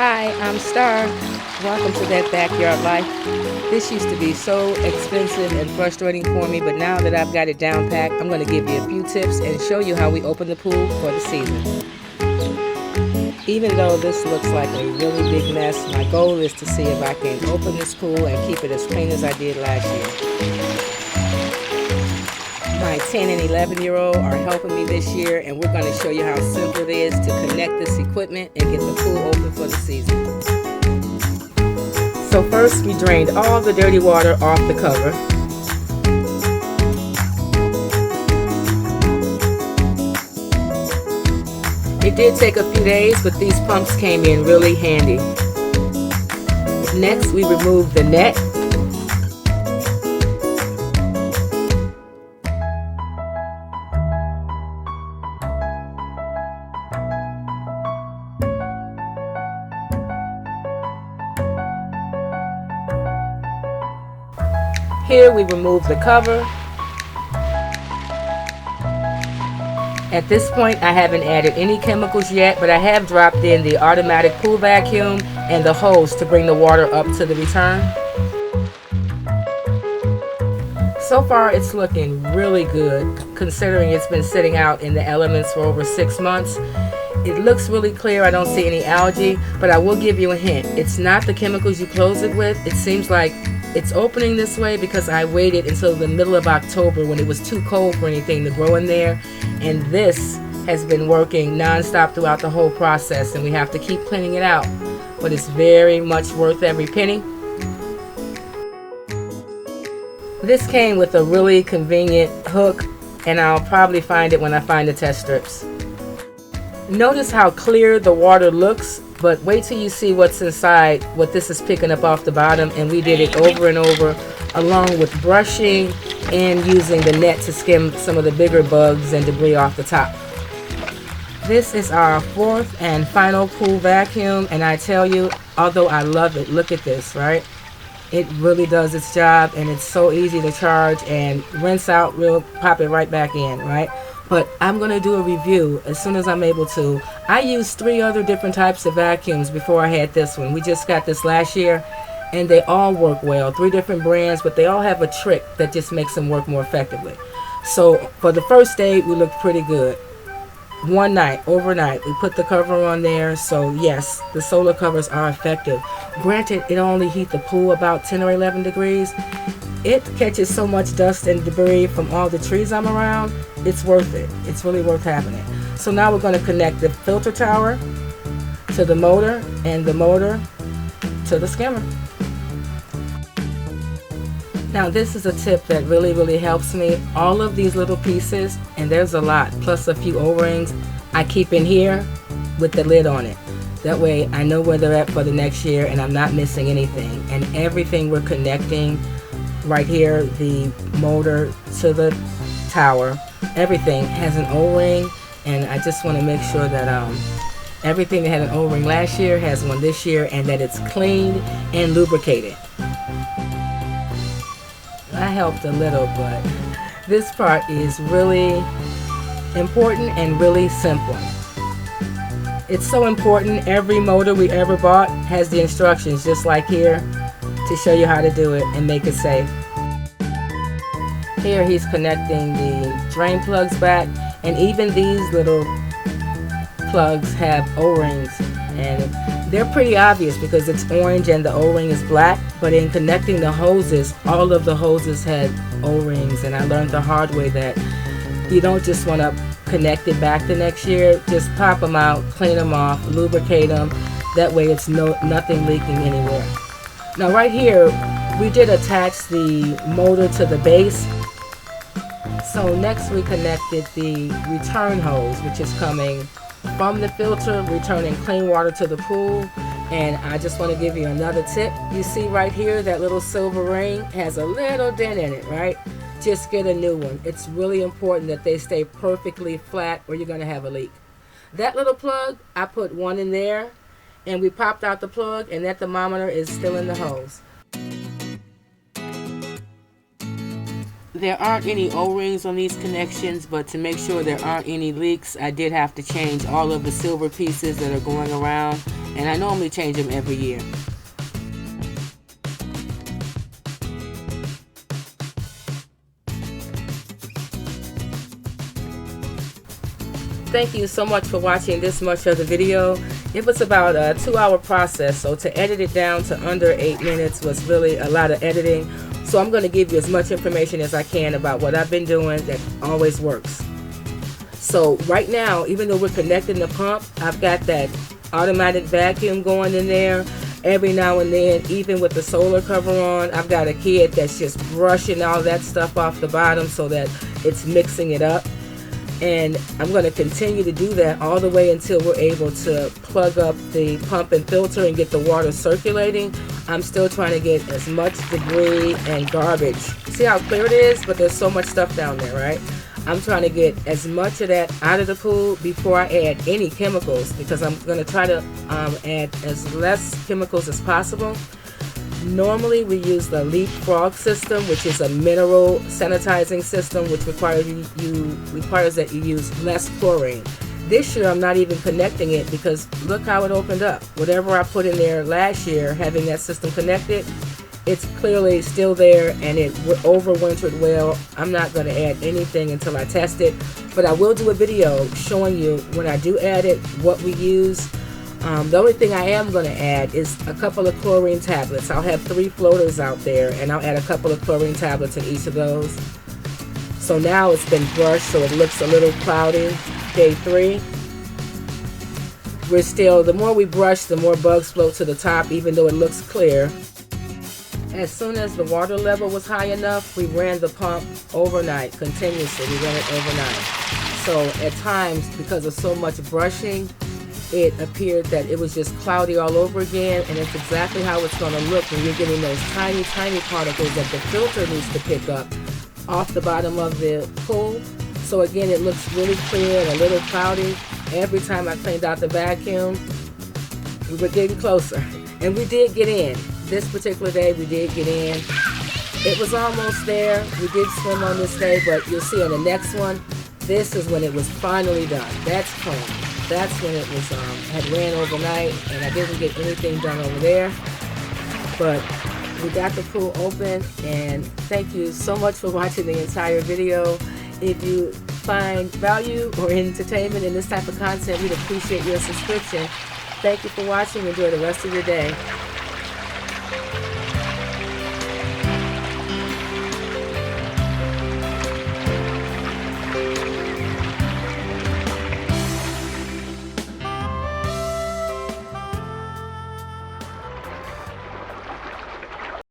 Hi, I'm Star. Welcome to That Backyard Life. This used to be so expensive and frustrating for me, but now that I've got it down packed, I'm going to give you a few tips and show you how we open the pool for the season. Even though this looks like a really big mess, my goal is to see if I can open this pool and keep it as clean as I did last year. My 10 and 11-year-old are helping me this year, and we're going to show you how simple it is to connect this equipment and get the pool open for the season. So first, we drained all the dirty water off the cover. It did take a few days, but these pumps came in really handy. Next, we removed the net. Here we remove the cover. At this point, I haven't added any chemicals yet, but I have dropped in the automatic pool vacuum and the hose to bring the water up to the return. So far, it's looking really good, considering it's been sitting out in the elements for over 6 months. It looks really clear. I don't see any algae, but I will give you a hint. It's not the chemicals you close it with. It seems like it's opening this way because I waited until the middle of October when it was too cold for anything to grow in there, and this has been working non-stop throughout the whole process, and we have to keep cleaning it out, but it's very much worth every penny. This came with a really convenient hook, and I'll probably find it when I find the test strips. Notice how clear the water looks, but wait till you see what's inside, what this is picking up off the bottom, and we did it over and over, along with brushing and using the net to skim some of the bigger bugs and debris off the top. This is our 4th and final pool vacuum, and I tell you, although I love it, look at this, right? It really does its job, and it's so easy to charge and rinse out, we'll pop it right back in, right? But I'm going to do a review as soon as I'm able to. I used 3 other different types of vacuums before I had this one. We just got this last year, and they all work well. 3 different brands, but they all have a trick that just makes them work more effectively. So for the first day, we looked pretty good. One night, overnight, we put the cover on there, so yes, the solar covers are effective. Granted, it only heat the pool about 10 or 11 degrees. It catches so much dust and debris from all the trees I'm around, it's worth it. It's really worth having it. So now we're going to connect the filter tower to the motor and the motor to the skimmer. Now this is a tip that really helps me. All of these little pieces, and there's a lot, plus a few O-rings, I keep in here with the lid on it. That way I know where they're at for the next year and I'm not missing anything. And everything we're connecting right here, the motor to the tower, everything has an O-ring, and I just want to make sure that everything that had an O-ring last year has one this year, and that it's cleaned and lubricated. I helped a little, but this part is really important and really simple. It's so important. Every motor we ever bought has the instructions, just like here, to show you how to do it and make it safe. Here he's connecting the drain plugs back, and even these little plugs have O-rings, and they're pretty obvious because it's orange and the O-ring is black, but in connecting the hoses, all of the hoses had O-rings, and I learned the hard way that you don't just want to connect it back the next year. Just pop them out, clean them off, lubricate them, that way it's nothing leaking anywhere. Now right here we did attach the motor to the base. So next we connected the return hose, which is coming from the filter, returning clean water to the pool. And I just want to give you another tip. You see right here, that little silver ring has a little dent in it, right? Just get a new one. It's really important that they stay perfectly flat or you're going to have a leak. That little plug, I put one in there, and we popped out the plug, and that thermometer is still in the hose. There aren't any O-rings on these connections, but to make sure there aren't any leaks, I did have to change all of the silver pieces that are going around, and I normally change them every year. Thank you so much for watching this much of the video. It was about a 2-hour process, so to edit it down to under 8 minutes was really a lot of editing. So I'm going to give you as much information as I can about what I've been doing that always works. So right now, even though we're connecting the pump, I've got that automatic vacuum going in there. Every now and then, even with the solar cover on, I've got a kid that's just brushing all that stuff off the bottom so that it's mixing it up. And I'm going to continue to do that all the way until we're able to plug up the pump and filter and get the water circulating. I'm still trying to get as much debris and garbage. See how clear it is? But there's so much stuff down there, right? I'm trying to get as much of that out of the pool before I add any chemicals, because I'm going to try to add as less chemicals as possible. Normally we use the leapfrog system, which is a mineral sanitizing system, which requires that you use less chlorine. This year I'm not even connecting it because look how it opened up. Whatever I put in there last year, having that system connected, it's clearly still there and it overwintered well. I'm not going to add anything until I test it, but I will do a video showing you when I do add it, what we use. The only thing I am going to add is a couple of chlorine tablets. I'll have 3 floaters out there and I'll add a couple of chlorine tablets in each of those. So now it's been brushed so it looks a little cloudy. Day 3. We're still, the more we brush, the more bugs float to the top, even though it looks clear. As soon as the water level was high enough, we ran the pump overnight, continuously. We ran it overnight. So at times, because of so much brushing, it appeared that it was just cloudy all over again, and it's exactly how it's going to look when you're getting those tiny, tiny particles that the filter needs to pick up off the bottom of the pool. So again, it looks really clear and a little cloudy. Every time I cleaned out the vacuum, we were getting closer. And we did get in. This particular day, we did get in. It was almost there. We did swim on this day, but you'll see on the next one, this is when it was finally done. That's clean. That's when it was had ran overnight, and I didn't get anything done over there. But we got the pool open, and thank you so much for watching the entire video. If you find value or entertainment in this type of content, we'd appreciate your subscription. Thank you for watching. Enjoy the rest of your day.